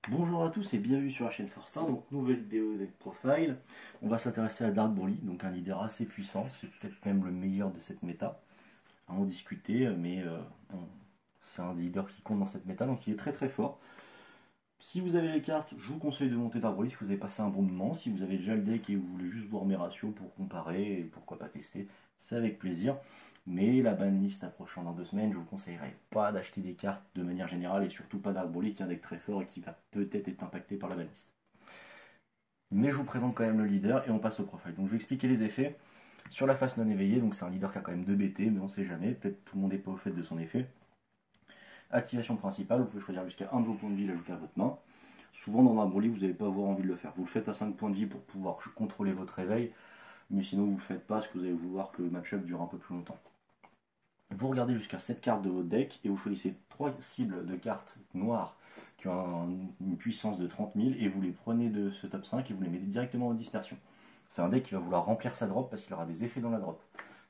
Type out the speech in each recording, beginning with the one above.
Bonjour à tous et bienvenue sur la chaîne Forstar. Donc nouvelle vidéo deck profile. On va s'intéresser à Dark Broly, donc un leader assez puissant, c'est peut-être même le meilleur de cette méta. À en discuter, mais bon, c'est un des leaders qui compte dans cette méta, donc il est très très fort. Si vous avez les cartes, je vous conseille de monter Dark Broly si vous avez passé un bon moment. Si vous avez déjà le deck et vous voulez juste voir mes ratios pour comparer et pourquoi pas tester, c'est avec plaisir. Mais la banlist approchant dans 2 semaines, je vous conseillerais pas d'acheter des cartes de manière générale et surtout pas Dark Broly qui est un deck très fort et qui va peut-être être impacté par la banlist. Mais je vous présente quand même le leader et on passe au profil. Donc je vais expliquer les effets. Sur la face non éveillée, donc c'est un leader qui a quand même 2 BT, mais on sait jamais, peut-être tout le monde n'est pas au fait de son effet. Activation principale, vous pouvez choisir jusqu'à 1 de vos points de vie l'ajouter à votre main. Souvent dans un Broly, vous n'allez pas avoir envie de le faire. Vous le faites à 5 points de vie pour pouvoir contrôler votre réveil, mais sinon vous ne le faites pas parce que vous allez vouloir que le match-up dure un peu plus longtemps. Vous regardez jusqu'à 7 cartes de votre deck et vous choisissez 3 cibles de cartes noires qui ont une puissance de 30 000 et vous les prenez de ce top 5 et vous les mettez directement en dispersion. C'est un deck qui va vouloir remplir sa drop parce qu'il aura des effets dans la drop.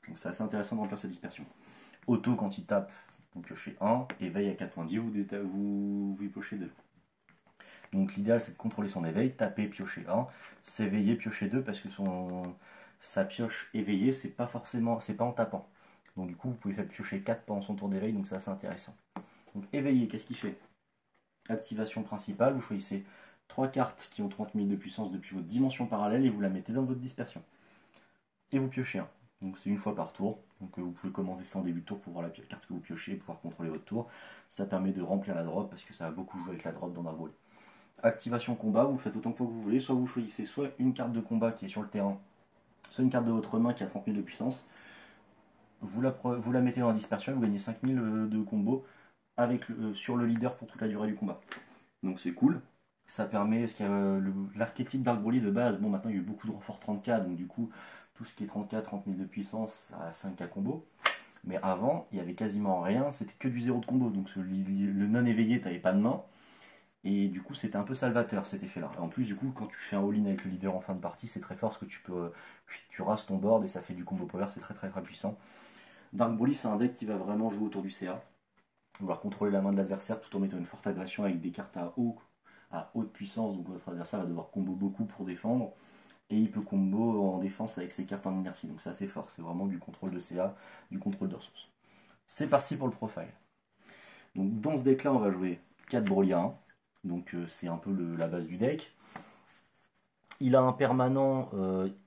Donc c'est assez intéressant de remplir sa dispersion. Auto, quand il tape, vous piochez 1. Éveil à 4 points de vie, vous piochez 2. Donc l'idéal c'est de contrôler son éveil, taper, piocher 1, s'éveiller, piocher 2 parce que sa pioche éveillée c'est pas forcément, c'est pas en tapant. Donc du coup vous pouvez faire piocher 4 pendant son tour d'éveil, donc c'est assez intéressant. Donc éveillé, qu'est-ce qu'il fait? Activation principale, vous choisissez 3 cartes qui ont 30 000 de puissance depuis votre dimension parallèle et vous la mettez dans votre dispersion. Et vous piochez 1. Donc c'est une fois par tour. Donc vous pouvez commencer ça en début de tour pour voir la carte que vous piochez et pouvoir contrôler votre tour. Ça permet de remplir la drop parce que ça va beaucoup jouer avec la drop dans Dark Broly. Activation combat, vous faites autant de fois que vous voulez. Soit vous choisissez soit une carte de combat qui est sur le terrain, soit une carte de votre main qui a 30 000 de puissance. Vous la mettez dans la dispersion et vous gagnez 5 000 de combo sur le leader pour toute la durée du combat. Donc c'est cool. Ça permet, parce qu'il y a l'archétype Dark Broly de base, bon maintenant il y a eu beaucoup de renforts 30k, donc du coup tout ce qui est 30k, 30 000 de puissance à 5k combo. Mais avant, il y avait quasiment rien, c'était que du zéro de combo, donc le non éveillé, t'avais pas de main, et du coup c'était un peu salvateur cet effet-là. En plus du coup quand tu fais un all-in avec le leader en fin de partie, c'est très fort parce que tu rases ton board et ça fait du combo power, c'est très très très puissant. Dark Broly c'est un deck qui va vraiment jouer autour du CA, vouloir contrôler la main de l'adversaire tout en mettant une forte agression avec des cartes à haute puissance, donc votre adversaire va devoir combo beaucoup pour défendre, et il peut combo en défense avec ses cartes en inertie, donc c'est assez fort, c'est vraiment du contrôle de CA, du contrôle de ressources. C'est parti pour le profile. Donc dans ce deck là on va jouer 4 Broly à 1, donc c'est un peu la base du deck. Il a un permanent,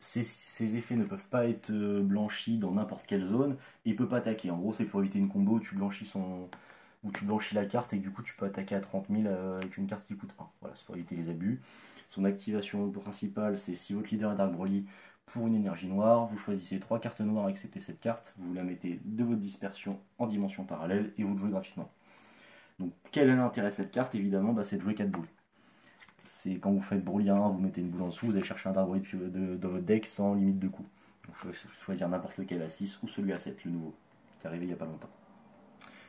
ses effets ne peuvent pas être blanchis dans n'importe quelle zone, et il peut pas attaquer. En gros c'est pour éviter une combo, où tu blanchis la carte et que du coup tu peux attaquer à 30 000 avec une carte qui coûte 1. Voilà, c'est pour éviter les abus. Son activation principale, c'est si votre leader est Dark Broly pour une énergie noire, vous choisissez 3 cartes noires excepté cette carte, vous la mettez de votre dispersion en dimension parallèle et vous le jouez gratuitement. Donc quel est l'intérêt de cette carte? Évidemment, c'est de jouer 4 boules. C'est quand vous faites Broly à 1, vous mettez une boule en dessous, vous allez chercher un Dark Broly dans votre deck sans limite de coût. Donc choisir n'importe lequel à 6 ou celui à 7, le nouveau, qui est arrivé il n'y a pas longtemps.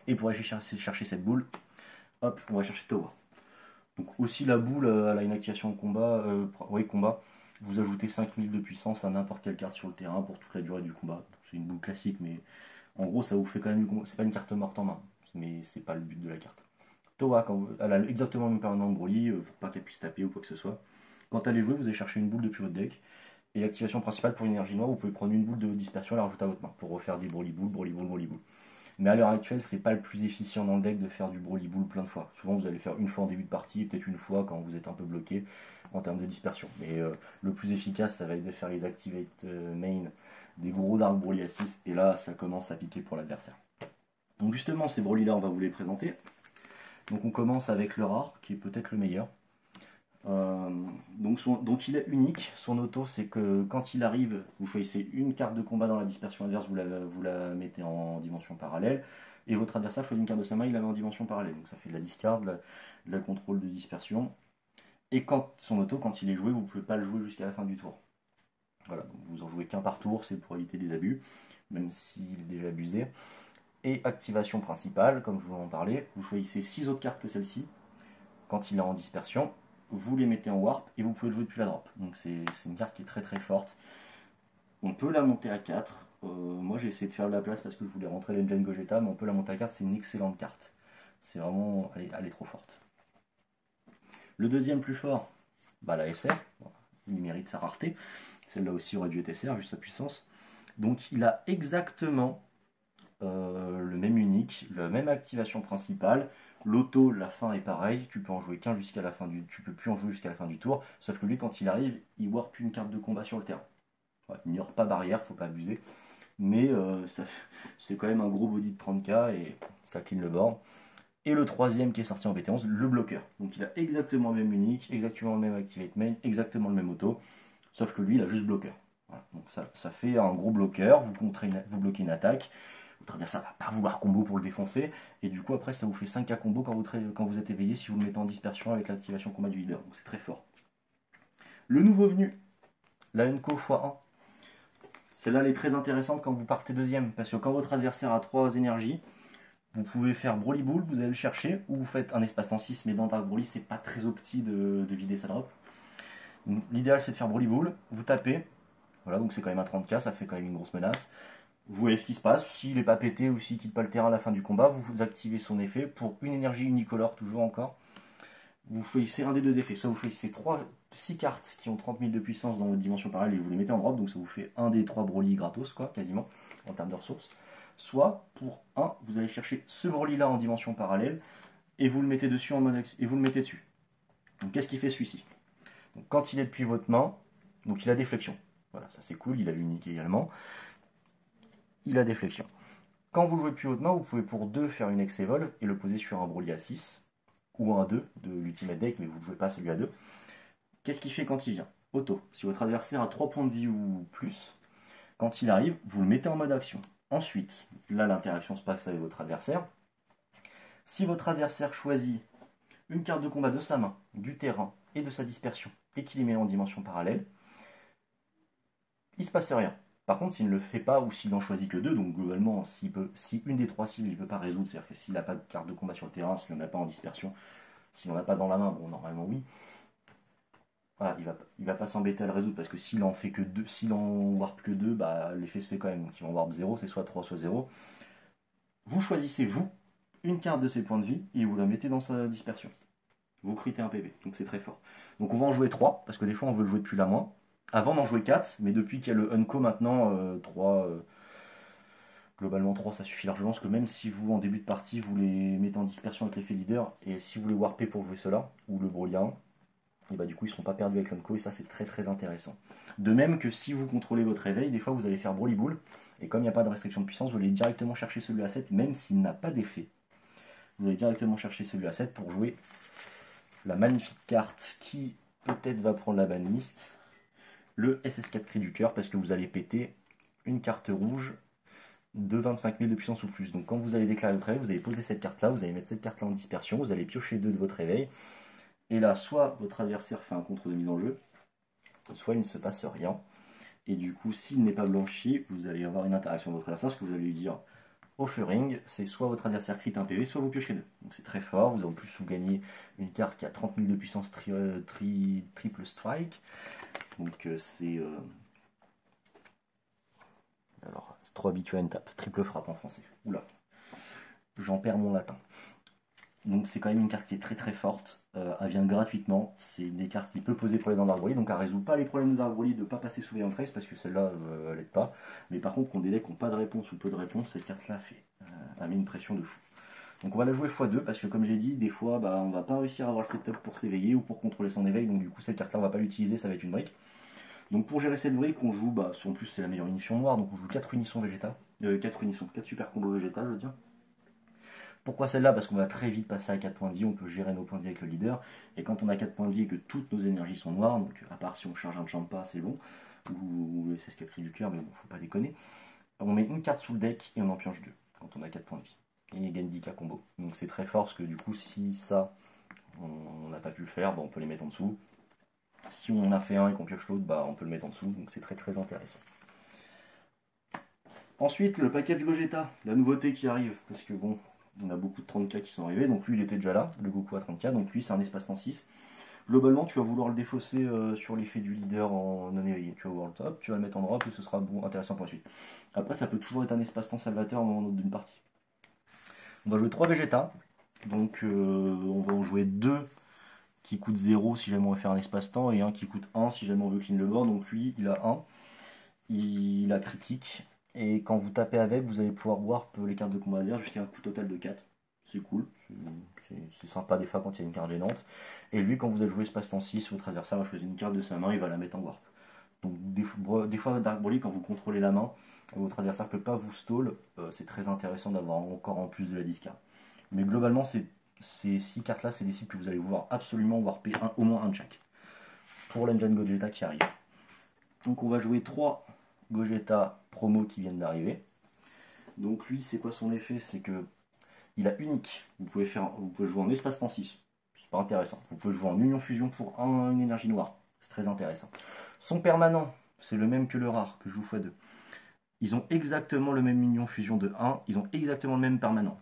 Et pour aller chercher cette boule, hop, on va chercher Towa. Donc aussi la boule, elle a une activation combat, combat. Vous ajoutez 5000 de puissance à n'importe quelle carte sur le terrain pour toute la durée du combat. C'est une boule classique, mais en gros ça vous fait quand même c'est pas une carte morte en main, mais c'est pas le but de la carte. Towa, elle a exactement le même permanent de Broly, pour pas qu'elle puisse taper ou quoi que ce soit. Quand elle est jouée, vous allez chercher une boule depuis votre deck. Et l'activation principale pour l'énergie noire, vous pouvez prendre une boule de dispersion et la rajouter à votre main pour refaire des Broly Boule, Broly Boule, Broly Boule. Mais à l'heure actuelle, c'est pas le plus efficient dans le deck de faire du Broly Bull plein de fois. Souvent, vous allez faire une fois en début de partie, et peut-être une fois quand vous êtes un peu bloqué en termes de dispersion. Mais le plus efficace, ça va être de faire les Activate Main des gros Dark Broly à 6, et là, ça commence à piquer pour l'adversaire. Donc justement, ces Broly là, on va vous les présenter. Donc on commence avec le rare, qui est peut-être le meilleur. Donc il est unique. Son auto, c'est que quand il arrive, vous choisissez une carte de combat dans la dispersion adverse, vous la mettez en dimension parallèle, et votre adversaire choisit une carte de sa main, il la met en dimension parallèle. Donc ça fait de la discard, de la contrôle de dispersion. Et quand son auto, quand il est joué, vous ne pouvez pas le jouer jusqu'à la fin du tour. Voilà, donc vous en jouez qu'un par tour, c'est pour éviter des abus, même s'il est déjà abusé. Et activation principale, comme je vous en parlais, vous choisissez 6 autres cartes que celle-ci. Quand il est en dispersion, vous les mettez en warp et vous pouvez le jouer depuis la drop. Donc c'est une carte qui est très très forte. On peut la monter à 4. Moi j'ai essayé de faire de la place parce que je voulais rentrer l'Engine Gogeta, mais on peut la monter à 4, c'est une excellente carte. C'est vraiment, elle est trop forte. Le deuxième plus fort, bah, la SR, il mérite sa rareté. Celle-là aussi aurait dû être SR, vu sa puissance. Donc il a exactement le même unique, la même activation principale. L'auto, la fin est pareille, tu peux en jouer qu'un jusqu'à la fin tu peux plus en jouer jusqu'à la fin du tour, sauf que lui quand il arrive, il warp une carte de combat sur le terrain. Ouais, il n'y aura pas barrière, faut pas abuser, mais c'est quand même un gros body de 30k et ça clean le board. Et le troisième qui est sorti en BT11, le bloqueur. Donc il a exactement le même unique, exactement le même activate main, exactement le même auto, sauf que lui il a juste bloqueur. Voilà. Donc ça fait un gros bloqueur, vous bloquez une attaque, votre adversaire va pas vouloir combo pour le défoncer, et du coup après ça vous fait 5k combo quand vous êtes éveillé si vous le mettez en dispersion avec l'activation combat du leader, donc c'est très fort. Le nouveau venu, la Enco x1. Celle-là elle est très intéressante quand vous partez deuxième, parce que quand votre adversaire a 3 énergies, vous pouvez faire Broly Bull, vous allez le chercher, ou vous faites un espace-temps 6, mais dans Dark Broly c'est pas très opti de vider sa drop. L'idéal c'est de faire Broly Bull, vous tapez, voilà donc c'est quand même un 30k, ça fait quand même une grosse menace. Vous voyez ce qui se passe, s'il n'est pas pété ou s'il quitte pas le terrain à la fin du combat, vous activez son effet pour une énergie unicolore, toujours encore. Vous choisissez un des deux effets, soit vous choisissez 6 cartes qui ont 30 000 de puissance dans votre dimension parallèle et vous les mettez en drop, donc ça vous fait un des 3 Broly gratos, quoi, quasiment, en termes de ressources. Soit, pour 1, vous allez chercher ce Broly là en dimension parallèle et vous le mettez dessus en mode et vous le mettez dessus. Donc qu'est-ce qu'il fait celui-ci? Donc, quand il est depuis votre main, donc il a déflexion. Voilà, ça c'est cool, il a l'unique également. Il a déflexion. Quand vous le jouez depuis haute main, vous pouvez pour 2 faire une ex-evol et le poser sur un Broly à 6 ou un 2 de l'ultimate deck, mais vous ne jouez pas celui à 2. Qu'est-ce qu'il fait quand il vient? Auto. Si votre adversaire a 3 points de vie ou plus, quand il arrive, vous le mettez en mode action. Ensuite, là l'interaction se passe avec votre adversaire. Si votre adversaire choisit une carte de combat de sa main, du terrain et de sa dispersion, et qu'il les met en dimension parallèle, il ne se passe rien. Par contre, s'il ne le fait pas ou s'il n'en choisit que 2, donc globalement, si une des 3 cibles il ne peut pas résoudre, c'est-à-dire que s'il n'a pas de carte de combat sur le terrain, s'il n'en a pas en dispersion, s'il n'en a pas dans la main, bon, normalement oui, voilà, il va pas s'embêter à le résoudre parce que s'il en fait que 2, s'il en warp que 2, bah, l'effet se fait quand même. Donc il va en warp 0, c'est soit 3, soit 0. Vous choisissez, vous, une carte de ses points de vie et vous la mettez dans sa dispersion. Vous critez un PV, donc c'est très fort. Donc on va en jouer 3, parce que des fois on veut le jouer depuis la moins. Avant d'en jouer 4, mais depuis qu'il y a le Unco maintenant, 3, globalement 3 ça suffit largement, parce que même si vous en début de partie vous les mettez en dispersion avec l'effet leader, et si vous les warpez pour jouer cela, ou le Broly 1, et bah du coup ils ne seront pas perdus avec l'Unco, et ça c'est très très intéressant. De même que si vous contrôlez votre réveil, des fois vous allez faire Broly Bull, et comme il n'y a pas de restriction de puissance, vous allez directement chercher celui à 7, même s'il n'a pas d'effet. Vous allez directement chercher celui à 7 pour jouer la magnifique carte qui peut-être va prendre la banlist, le SS4 Cri du Cœur, parce que vous allez péter une carte rouge de 25 000 de puissance ou plus. Donc quand vous allez déclarer votre réveil, vous allez poser cette carte-là, vous allez mettre cette carte-là en dispersion, vous allez piocher 2 de votre réveil, et là, soit votre adversaire fait un contre de mise en jeu, soit il ne se passe rien. Et du coup, s'il n'est pas blanchi, vous allez avoir une interaction de votre adversaire, ce que vous allez lui dire offering, c'est soit votre adversaire crit un PV, soit vous piochez 2. Donc c'est très fort, vous en plus vous gagnez une carte qui a 30 000 de puissance triple strike. Donc c'est... alors, c'est trop habitué à une tape, triple frappe en français. Oula, j'en perds mon latin. Donc c'est quand même une carte qui est très très forte, elle vient gratuitement, c'est une des cartes qui peut poser problème dans Dark Broly, donc elle résout pas les problèmes de Dark Broly de ne pas passer sous Veillant Trace, parce que celle-là elle n'aide pas, mais par contre quand des decks qui n'ont pas de réponse ou peu de réponse, cette carte-là a mis une pression de fou. Donc on va la jouer x2, parce que comme j'ai dit, des fois bah, on va pas réussir à avoir le setup pour s'éveiller ou pour contrôler son éveil, donc du coup cette carte-là on va pas l'utiliser, ça va être une brique. Donc pour gérer cette brique, on joue, bah, en plus c'est la meilleure unition noire, donc on joue 4 unisons végétales, 4 super combos végétales je veux dire. Pourquoi celle-là? Parce qu'on va très vite passer à 4 points de vie, on peut gérer nos points de vie avec le leader, et quand on a 4 points de vie et que toutes nos énergies sont noires, donc à part si on charge un Champa, c'est bon, ou le SS4 Cri du Cœur, mais bon, faut pas déconner, on met une carte sous le deck et on en pioche 2, quand on a 4 points de vie. Et Gendika combo. Donc c'est très fort, parce que du coup, si ça, on n'a pas pu le faire, bah, on peut les mettre en dessous. Si on en a fait un et qu'on pioche l'autre, bah, on peut le mettre en dessous, donc c'est très très intéressant. Ensuite, le package Gogeta, la nouveauté qui arrive, parce que bon, on a beaucoup de 30k qui sont arrivés, donc lui il était déjà là, le Goku à 30k, donc lui c'est un espace-temps 6. Globalement, tu vas vouloir le défausser sur l'effet du leader en non éveillé. Tu vas voir le top, tu vas le mettre en drop et ce sera bon, intéressant pour la suite. Après, ça peut toujours être un espace-temps salvateur au moment d'une partie. On va jouer 3 Vegeta, donc on va en jouer 2 qui coûte 0 si jamais on veut faire un espace-temps, et un qui coûte 1 si jamais on veut clean le board. Donc lui, il a 1, il a critique, et quand vous tapez avec, vous allez pouvoir warp les cartes de combat adverses jusqu'à un coût total de 4. C'est cool, c'est sympa des fois quand il y a une carte gênante. Et lui, quand vous avez joué espace-temps 6, votre adversaire va choisir une carte de sa main, il va la mettre en warp. Donc des fois Dark Broly, quand vous contrôlez la main, votre adversaire ne peut pas vous stall, c'est très intéressant d'avoir encore en plus de la discard. Mais globalement, ces 6 cartes-là, c'est des cibles que vous allez vouloir absolument warper au moins un de chaque. Pour l'engine Gogeta qui arrive. Donc on va jouer 3 Gogeta promo qui viennent d'arriver. Donc lui, c'est quoi son effet? C'est que il a unique. Vous pouvez jouer en espace-temps 6. C'est pas intéressant. Vous pouvez jouer en union fusion pour une énergie noire. C'est très intéressant. Son permanent, c'est le même que le rare, que je joue x2. Ils ont exactement le même union fusion de 1. Ils ont exactement le même permanent.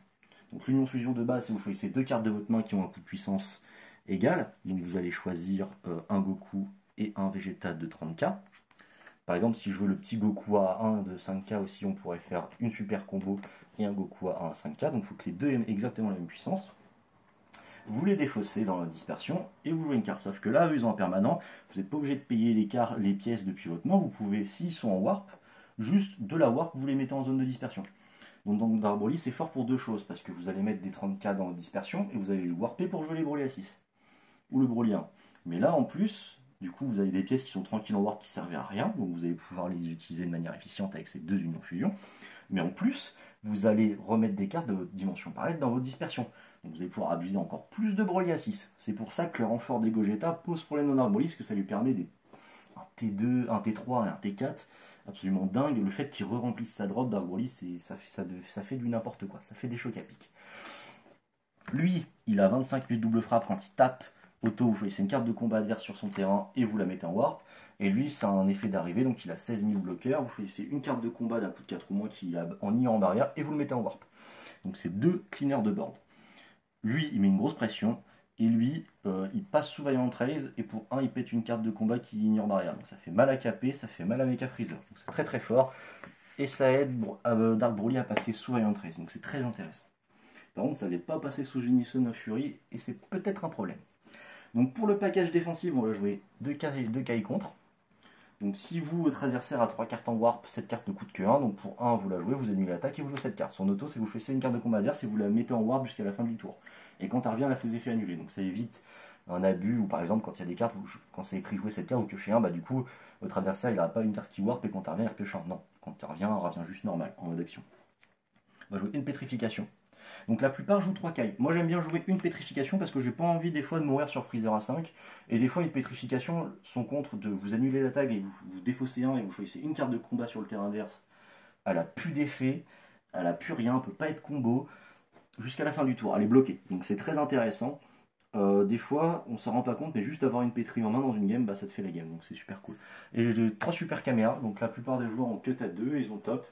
Donc l'union fusion de base, c'est vous choisissez 2 cartes de votre main qui ont un coût de puissance égal. Donc vous allez choisir un Goku et un Vegeta de 30k. Par exemple, si je veux le petit Goku à 1 de 5k aussi, on pourrait faire une super combo et un Goku à 1 à 5k. Donc il faut que les deux aient exactement la même puissance. Vous les défaussez dans la dispersion et vous jouez une carte. Sauf que là, eux, ils ont un permanent. Vous n'êtes pas obligé de payer les pièces depuis votre main. Vous pouvez, s'ils sont en warp, juste de la warp, vous les mettez en zone de dispersion. Donc dans Dark Broly, c'est fort pour deux choses. Parce que vous allez mettre des 30k dans la dispersion et vous allez les warper pour jouer les Broly à 6. Ou le Broly 1. Mais là, en plus, du coup, vous avez des pièces qui sont tranquilles en warp qui servent à rien. Donc vous allez pouvoir les utiliser de manière efficiente avec ces deux unions fusion. Mais en plus, vous allez remettre des cartes de votre dimension parallèle dans votre dispersion. Donc vous allez pouvoir abuser encore plus de Broly à 6. C'est pour ça que le renfort des Gogeta pose problème dans Dark Broly, parce que ça lui permet un T2, un T3 et un T4 absolument dingue. Le fait qu'il re-remplisse sa drop, Dark Broly, ça fait du n'importe quoi. Ça fait des chocs à pic. Lui, il a 25 000 double frappe quand il tape auto. Vous choisissez une carte de combat adverse sur son terrain et vous la mettez en warp. Et lui, c'est un effet d'arrivée, donc il a 16 000 bloqueurs. Vous choisissez une carte de combat d'un coup de 4 ou moins qui a en IA en barrière et vous le mettez en warp. Donc c'est 2 cleaners de board. Lui, il met une grosse pression. Et lui, il passe sous Vaillant Trace. Et pour 1, il pète une carte de combat qui ignore barrière. Donc ça fait mal à KP, ça fait mal à Mecha Freezer. Donc c'est très très fort. Et ça aide Dark Broly à passer sous Vaillant Trace. Donc c'est très intéressant. Par contre, ça n'allait pas passer sous Unison of Fury. Et c'est peut-être un problème. Donc pour le package défensif, on va jouer 2 cailles contre. Donc si vous, votre adversaire a 3 cartes en warp, cette carte ne coûte que 1. Donc pour 1, vous la jouez, vous annulez l'attaque et vous jouez cette carte. Son auto, c'est que vous choisissez une carte de combat adverse et vous la mettez en warp jusqu'à la fin du tour. Et quand elle revient, elle a ses effets annulés. Donc ça évite un abus, ou par exemple quand il y a des cartes, quand c'est écrit jouer cette carte, vous piochez un, bah du coup, votre adversaire il n'aura pas une carte qui warp et quand elle revient, il repioche un. Non, quand elle revient juste normal, en mode action. On va jouer une pétrification. Donc la plupart jouent 3 cailles. Moi j'aime bien jouer une pétrification parce que j'ai pas envie des fois de mourir sur Freezer à 5. Et des fois une pétrification sont contre de vous annuler la tag et vous défaussez un et vous choisissez une carte de combat sur le terrain adverse. Elle a plus d'effet, elle a plus rien, elle peut pas être combo jusqu'à la fin du tour. Elle est bloquée. Donc c'est très intéressant. Des fois on s'en rend pas compte mais juste avoir une pétri en main dans une game, bah ça te fait la game. Donc c'est super cool. Et j'ai 3 super caméras. Donc la plupart des joueurs ont cut à 2 et ils ont top.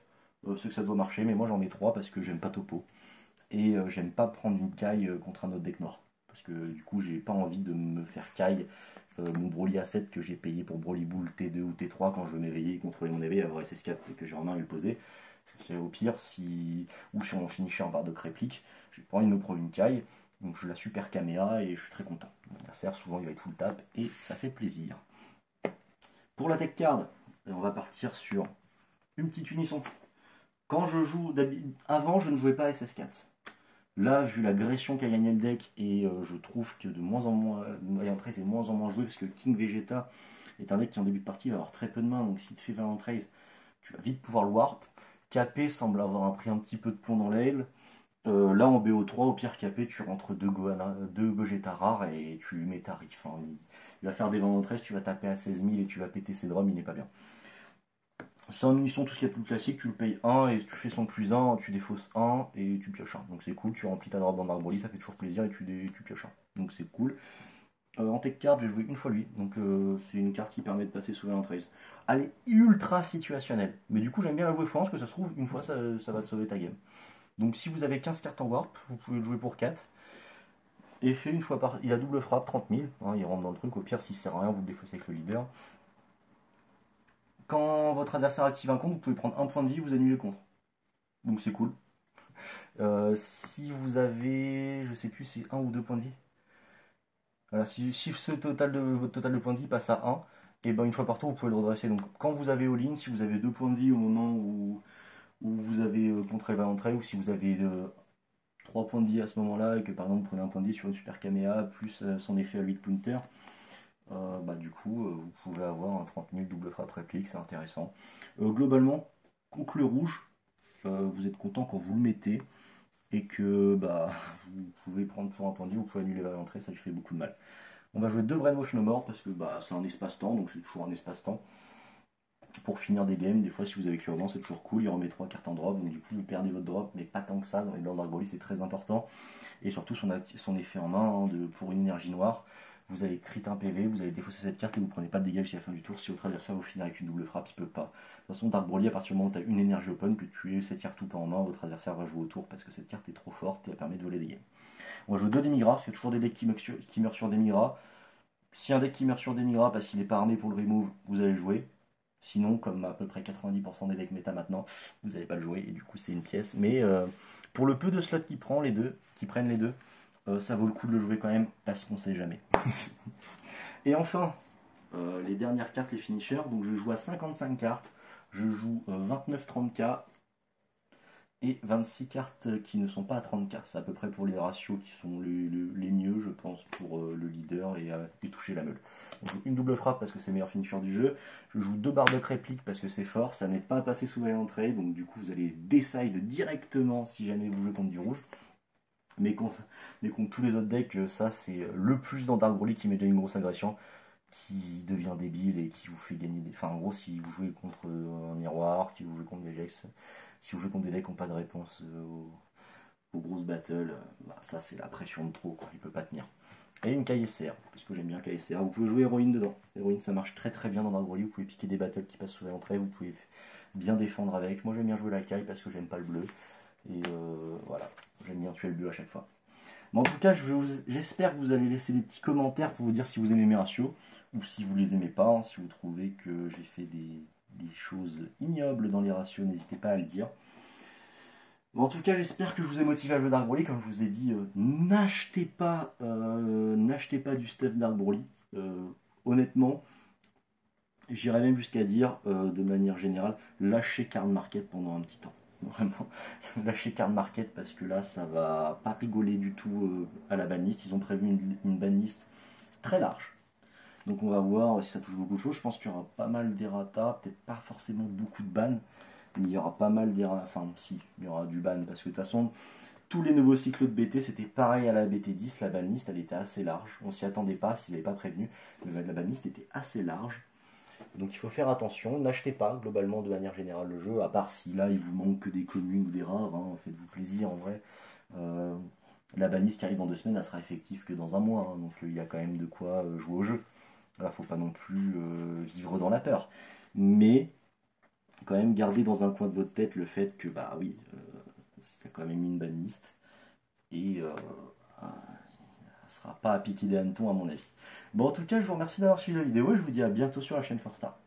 Ceux que ça doit marcher mais moi j'en mets 3 parce que j'aime pas topo. Et j'aime pas prendre une caille contre un autre deck noir. Parce que du coup, j'ai pas envie de me faire caille mon Broly A7 que j'ai payé pour Broly Bull T2 ou T3 quand je veux m'éveiller, contrôler mon éveil, avoir SS4 que j'ai en main et le poser. C'est au pire, ou je suis en finisher en barre de réplique, j'ai pas envie de me prendre une caille. Donc je la super caméra et je suis très content. L'adversaire, souvent, il va être full tap et ça fait plaisir. Pour la tech card, on va partir sur une petite unisson. Quand je joue, avant, je ne jouais pas SS4. Là, vu l'agression qu'a gagné le deck, et je trouve que de moins en moins, Vaillant Trace est de moins en moins joué, parce que King Vegeta est un deck qui en début de partie va avoir très peu de mains, donc si tu fais Vaillant Trace, tu vas vite pouvoir le warp. KP semble avoir pris un petit peu de plomb dans l'aile. Là, en BO3, au pire KP, tu rentres deux Gogeta rares et tu mets tarif. Hein. Il va faire des Vaillant Trace, tu vas taper à 16 000 et tu vas péter ses drums, il n'est pas bien. C'est en munition, tout ce qui est plus classique, tu le payes 1 et tu fais son plus 1, tu défausses 1 et tu pioches 1. Donc c'est cool, tu remplis ta drop dans Dark Broly, ça fait toujours plaisir et tu pioches 1. Donc c'est cool. En tech card, j'ai joué une fois lui, donc c'est une carte qui permet de passer sous un trace. Elle est ultra situationnelle, mais du coup j'aime bien la jouer fois parce que ça se trouve, une fois ça va te sauver ta game. Donc si vous avez 15 cartes en warp, vous pouvez le jouer pour 4. Et fait une fois par. Il a double frappe, 30 000, hein, il rentre dans le truc, au pire s'il sert à rien, vous le défaussez avec le leader. Quand votre adversaire active un compte, vous pouvez prendre un point de vie, vous annulez le contre. Donc c'est cool. Si vous avez, je sais plus, c'est 1 ou 2 points de vie. Voilà, si votre total de points de vie passe à 1, et ben une fois par tour vous pouvez le redresser. Donc quand vous avez all-in, si vous avez 2 points de vie au moment où vous avez contre Valent Trail, ou si vous avez 3 points de vie à ce moment-là, et que par exemple vous prenez un point de vie sur une super Kamea, plus son effet à 8 counter, bah, du coup vous pouvez avoir un 30 000 double frappe réplique, c'est intéressant. Globalement, contre le rouge, vous êtes content quand vous le mettez, et que bah, vous pouvez prendre pour un point de vie, vous pouvez annuler Valent Trail, ça lui fait beaucoup de mal. On va jouer 2 Brainwash No More, parce que bah, c'est un espace-temps, donc c'est toujours un espace-temps. Pour finir des games, des fois si vous avez Cure-Dent, c'est toujours cool, il remet 3 cartes en drop, donc du coup vous perdez votre drop, mais pas tant que ça, dans Dark Broly c'est très important. Et surtout son effet en main, pour une énergie noire, vous allez crit un PV, vous allez défausser cette carte et vous prenez pas de dégâts jusqu'à la fin du tour. Si votre adversaire vous finit avec une double frappe, il peut pas. De toute façon, Dark Broly, à partir du moment où tu as une énergie open, que tu aies cette carte ou pas en main, votre adversaire va jouer au tour parce que cette carte est trop forte et elle permet de voler des games. On va jouer 2 Demigra, parce qu'il y a toujours des decks qui meurent sur Demigra. Si un deck qui meurt sur Demigra parce qu'il n'est pas armé pour le remove, vous allez le jouer. Sinon, comme à peu près 90% des decks méta maintenant, vous n'allez pas le jouer et du coup c'est une pièce. Mais pour le peu de slots qui prennent les deux, ça vaut le coup de le jouer quand même parce qu'on sait jamais. Et enfin, les dernières cartes, les finishers. Donc je joue à 55 cartes, je joue 29-30k et 26 cartes qui ne sont pas à 30k. C'est à peu près pour les ratios qui sont les mieux, je pense, pour le leader et toucher la meule. Donc une double frappe parce que c'est le meilleur finisher du jeu. Je joue 2 Bardock réplique parce que c'est fort. Ça n'aide pas à passer sous Valent Trail, donc du coup vous allez decide directement si jamais vous jouez contre du rouge. Mais contre tous les autres decks, ça c'est le plus dans Dark Broly qui met déjà une grosse agression, qui devient débile et qui vous fait gagner des. Enfin, en gros, si vous jouez contre un miroir, si vous jouez contre des decks, si vous jouez contre des decks qui n'ont pas de réponse aux grosses battles, bah, ça c'est la pression de trop, quoi. Il peut pas tenir. Et une KSR, parce que j'aime bien KSR. Vous pouvez jouer héroïne dedans. Héroïne, ça marche très très bien dans Dark Broly. Vous pouvez piquer des battles qui passent sous l'entrée, vous pouvez bien défendre avec. Moi j'aime bien jouer la Kai parce que j'aime pas le bleu. Et voilà, j'aime bien tuer le bleu à chaque fois. Mais en tout cas, j'espère que vous allez laisser des petits commentaires pour vous dire si vous aimez mes ratios ou si vous les aimez pas. Hein, si vous trouvez que j'ai fait des choses ignobles dans les ratios, n'hésitez pas à le dire. Mais en tout cas, j'espère que je vous ai motivé à jouer Dark Broly. Comme je vous ai dit, n'achetez pas du stuff Dark Broly. Honnêtement, j'irais même jusqu'à dire, de manière générale, lâchez Card Market pendant un petit temps. Vraiment, lâchez Card Market parce que là, ça va pas rigoler du tout à la banlist. Ils ont prévu une banlist très large. Donc on va voir si ça touche beaucoup de choses. Je pense qu'il y aura pas mal d'errata, peut-être pas forcément beaucoup de bans, mais il y aura pas mal d'errata. Enfin, si, il y aura du ban parce que de toute façon, tous les nouveaux cycles de BT, c'était pareil à la BT10. La banlist, elle était assez large. On s'y attendait pas parce qu'ils n'avaient pas prévenu, mais la banlist était assez large. Donc il faut faire attention, n'achetez pas globalement de manière générale le jeu, à part si là il vous manque que des communes ou des rares, hein, faites-vous plaisir en vrai. La banlist qui arrive dans 2 semaines, elle sera effective que dans un mois, hein, donc il y a quand même de quoi jouer au jeu. Là, faut pas non plus vivre dans la peur. Mais quand même garder dans un coin de votre tête le fait que bah oui, il y a quand même une banlist et elle sera pas à piquer des hannetons à mon avis. Bon en tout cas je vous remercie d'avoir suivi la vidéo et je vous dis à bientôt sur la chaîne Forstar.